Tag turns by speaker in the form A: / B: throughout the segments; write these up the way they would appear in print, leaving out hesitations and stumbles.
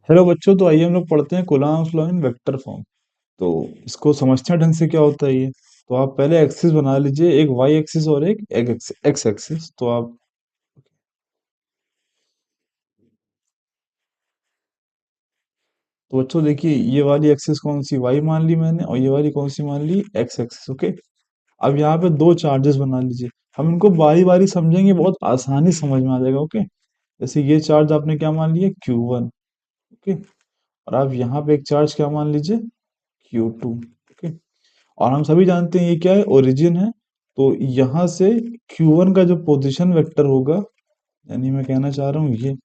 A: Hello बच्चों, तो आइए हम लोग पढ़ते हैं Coulomb's law in vector form. तो इसको समझते हैं ढंग से क्या होता है ये। तो आप पहले एक्सिस बना लीजिए, एक वाई एक्सिस और एक एक्स एक्सिस। तो आप तो बच्चों देखिए, ये वाली एक्सिस कौन सी वाई मान ली मैंने, और ये वाली कौन सी मान ली एक्स एक्सिस। ओके, अब यहाँ पे दो चार्जेस बना लीजिए। हम इनको बारी बारी समझेंगे, बहुत आसानी से समझ में आ जाएगा। ओके, जैसे ये चार्ज आपने क्या मान लिया, Q1। ओके, और आप यहाँ पे एक चार्ज क्या मान लीजिए, Q2। ओके, और हम सभी जानते हैं ये क्या है, ओरिजिन है। तो यहाँ से Q1 का जो पोजीशन वेक्टर होगा, यानी मैं कहना चाह रहा हूँ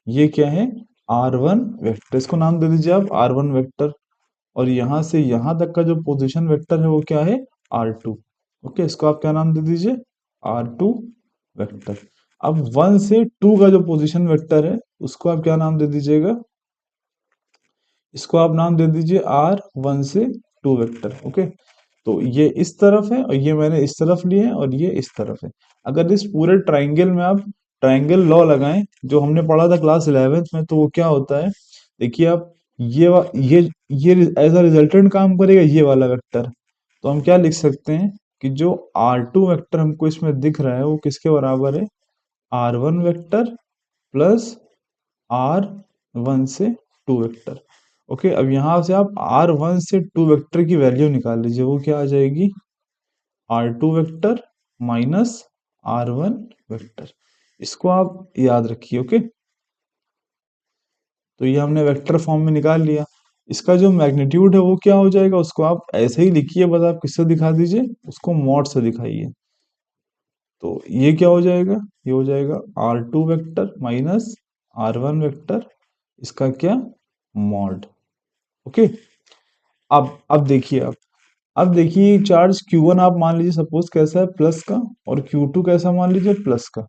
A: ये क्या है, R1 वेक्टर। इसको नाम दे दीजिए आप R1 वेक्टर। और यहाँ से यहाँ तक का जो पोजीशन वेक्टर है वो क्या है, R2। ओके, इसको आप क्या नाम दे दीजिए, R2 वेक्टर। अब 1 से 2 का जो पोजीशन वेक्टर है उसको आप क्या नाम दे दीजिएगा, इसको आप नाम दे दीजिए R1 से 2 वेक्टर। ओके, तो ये इस तरफ है और ये मैंने इस तरफ लिए हैं और ये इस तरफ है। अगर इस पूरे ट्राइंगल में आप ट्राइंगल लॉ लगाएं, जो हमने पढ़ा था क्लास 11th में, तो वो क्या होता है, देखिए आप, ये एज अ रिजल्टेंट काम करेगा ये वाला वेक्टर। तो हम क्या लिख सकते हैं कि जो R2 वेक्टर हमको इसमें दिख रहा है वो किसके बराबर है, R1 वेक्टर प्लस R1 से 2 वेक्टर। ओके, अब यहां से आप R1 से 2 वेक्टर की वैल्यू निकाल लीजिए, वो क्या आ जाएगी, R2 vector minus R1 vector. इसको आप याद रखिए। ओके, तो ये हमने वेक्टर फॉर्म में निकाल लिया। इसका जो मैग्नीट्यूड है वो क्या हो जाएगा, उसको आप ऐसे ही लिखिए, बस आप किससे दिखा दीजिए, उसको मॉड से दिखाइए। तो ये क्या हो जाएगा, ये हो जाएगा R2 vector minus R1 vector, इसका क्या, मॉड। ओके, अब देखिए आप, अब देखिए चार्ज Q1 आप मान लीजिए सपोज कैसा है, प्लस का, और Q2 कैसा मान लीजिए, प्लस का।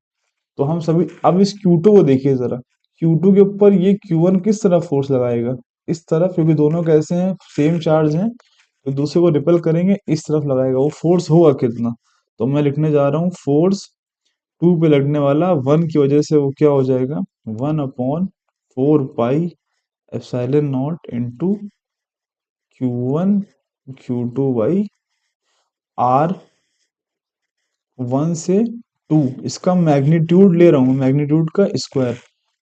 A: तो हम सभी अब इस Q2 को देखिए जरा, Q2 के ऊपर ये Q1 किस तरफ फोर्स लगाएगा, इस तरफ, क्योंकि दोनों कैसे हैं, सेम चार्ज हैं, तो दूसरे को रिपेल करेंगे, इस तरफ लगाएगा। वो फोर्स होगा कितना, तो मैं लिखने जा रहा हूँ फोर्स 2 पे लगने वाला 1 की वजह से वो क्या हो जाएगा, 1/4 pi epsilon not into Q1 Q2 by R1 से 2। इसका मैग्नीट्यूड ले रहा हूँ, मैग्नीट्यूड का स्क्वायर।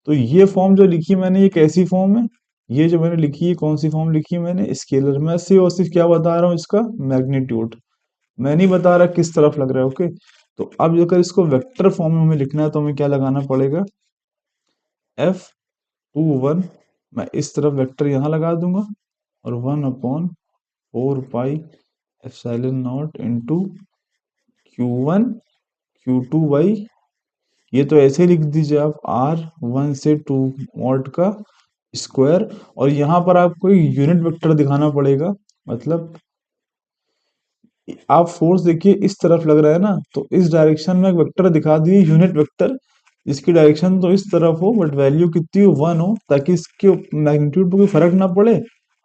A: तो ये फॉर्म जो लिखी मैंने, ये कैसी फॉर्म है, ये जो मैंने लिखी है, कौन सी फॉर्म लिखी है मैंने, स्केलर। मैं सिर्फ और सिर्फ क्या बता रहा हूँ, इसका मैग्नीट्यूड। मैं नहीं बता रहा किस तरफ लग रहा है। ओके, तो अब अगर इसको वेक्टर फॉर्म में हमें लिखना है तो हमें क्या लगाना पड़ेगा, F21। मैं इस तरफ वेक्टर यहाँ लगा दूंगा, और 1/4 pi epsilon not into Q1 Q2 by, ये तो ऐसे ही लिख दीजिए आप, R1 से 2 मॉड का स्क्वायर। और यहाँ पर आपको यूनिट वेक्टर दिखाना पड़ेगा, मतलब आप फोर्स देखिए इस तरफ लग रहा है ना, तो इस डायरेक्शन में एक वेक्टर दिखा दिए, यूनिट वेक्टर, जिसकी डायरेक्शन तो इस तरफ हो बट वैल्यू कितनी हो, 1 हो, ताकि इसके मैग्नीट्यूड पर कोई फर्क ना पड़े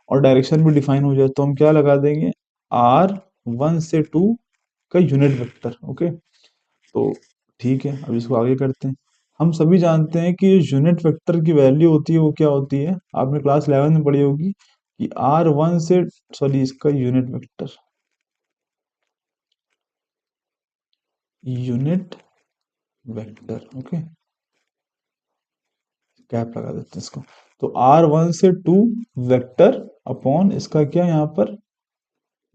A: और डायरेक्शन भी डिफाइन हो जाए। तो हम क्या लगा देंगे, R1 से 2 का यूनिट वेक्टर। ओके, तो ठीक है, अब इसको आगे करते हैं। हम सभी जानते हैं कि यूनिट वेक्टर की वैल्यू होती है वो क्या होती है, आपने क्लास 11 में पढ़ी होगी कि R1 से, सॉरी, इसका unit vector, unit vector. Okay, cap लगा देते हैं इसको। तो R1 से 2 वेक्टर अपॉन इसका क्या, यहाँ पर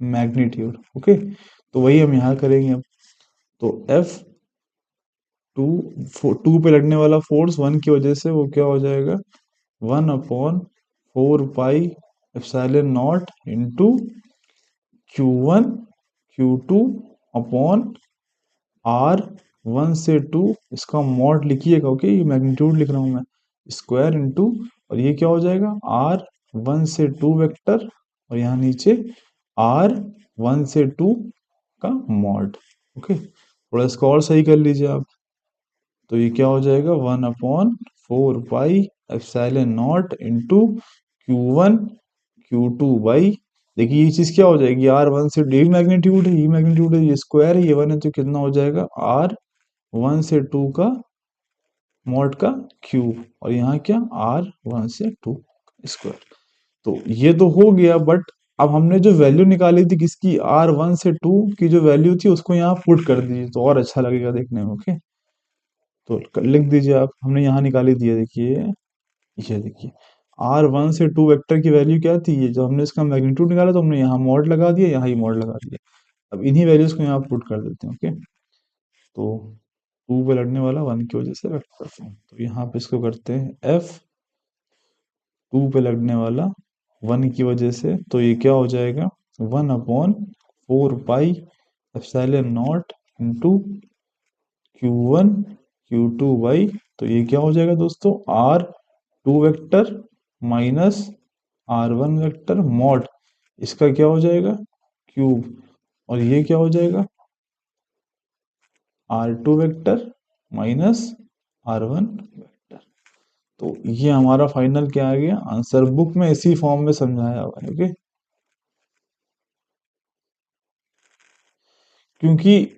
A: मैग्नीट्यूड। ओके, तो वही हम यहाँ करेंगे अब। तो F2 पे लगने वाला फोर्स 1 की वजह से वो क्या हो जाएगा, 1/4 pi epsilon not into Q1 Q2 upon R1 से 2, इसका मॉड लिखिएगा। ओके, ये मैग्नीट्यूड लिख रहा हूँ मैं, स्क्वायर इंटू, और ये क्या हो जाएगा, R1 से 2 वेक्टर, और यहाँ नीचे R1 से 2 का मॉड। ओके, थोड़ा इसको और सही कर लीजिए आप। तो ये क्या हो जाएगा, 1/4 pi epsilon not into Q1 Q2 by, देखिए ये चीज क्या हो जाएगी, R1 से डी मैग्नीट्यूड है, ये मैग्नीट्यूड है, ये स्क्वायर है, ये 1 है, तो कितना हो जाएगा, R1 से 2 का मॉड का क्यूब, और यहाँ क्या, R1 से 2। स्क्वायर। तो ये तो हो गया, बट अब हमने जो वैल्यू निकाली थी किसकी, R1 से 2 की जो वैल्यू थी उसको यहाँ पुट कर दीजिए तो और अच्छा लगेगा देखने में। ओके, तो लिख दीजिए आप, हमने यहाँ निकाली दी है, देखिए ये देखिए R1 से 2 वेक्टर की वैल्यू क्या थी, ये जब हमने इसका मैग्नीट्यूड निकाला तो हमने यहाँ मॉड लगा दिया, यहाँ ही मॉड लगा दिया। अब इन्हीं वैल्यूज को यहाँ पुट कर देते हैं। ओके, तो 2 पे लगने वाला 1 की वजह से वेक्टर फॉर्म, तो यहाँ पे इसको करते हैं F, 2 पे लगने वाला 1 की वजह से, तो ये क्या हो जाएगा, 1/4 pi epsilon not into Q1 Q2 by, तो ये क्या हो जाएगा दोस्तों, R2 vector minus R1 vector mod, इसका क्या हो जाएगा, क्यूब, और ये क्या हो जाएगा, R2 vector minus R1 vector. तो ये हमारा फाइनल क्या आ गया आंसर, बुक में इसी फॉर्म में समझाया हुआ है। ओके, क्योंकि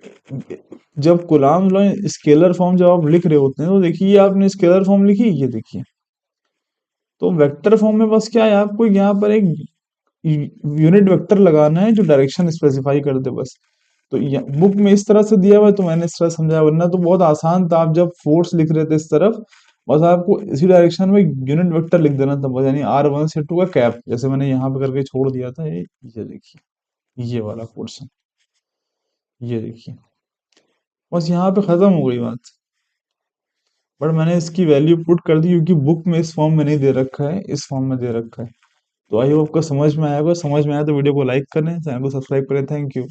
A: जब कुलाम लॉ स्केलर फॉर्म जब आप लिख रहे होते हैं तो देखिए ये आपने स्केलर फॉर्म लिखी, ये देखिए, तो वेक्टर फॉर्म में बस क्या है, आपको यहाँ पर एक यूनिट वेक्टर लगाना है जो डायरेक्शन स्पेसिफाई कर दे बस। तो बुक में इस तरह से दिया हुआ है तो मैंने इस तरह समझाया, वरना तो बहुत आसान था, आप जब फोर्स लिख रहे थे इस तरफ, बस आपको इसी डायरेक्शन में यूनिट वेक्टर लिख देना था बस, यानी R1 से 2 का कैप, जैसे मैंने यहाँ पे करके छोड़ दिया था, ये देखिए, ये वाला पोर्शन, ये देखिए, बस यहाँ पे खत्म हो गई बात। बट मैंने इसकी वैल्यू पुट कर दी क्योंकि बुक में इस फॉर्म में नहीं दे रखा है, इस फॉर्म में दे रखा है। तो आई होप आपको समझ में आया होगा, समझ में आया तो वीडियो को लाइक करें, चैनल को सब्सक्राइब करें। Thank you.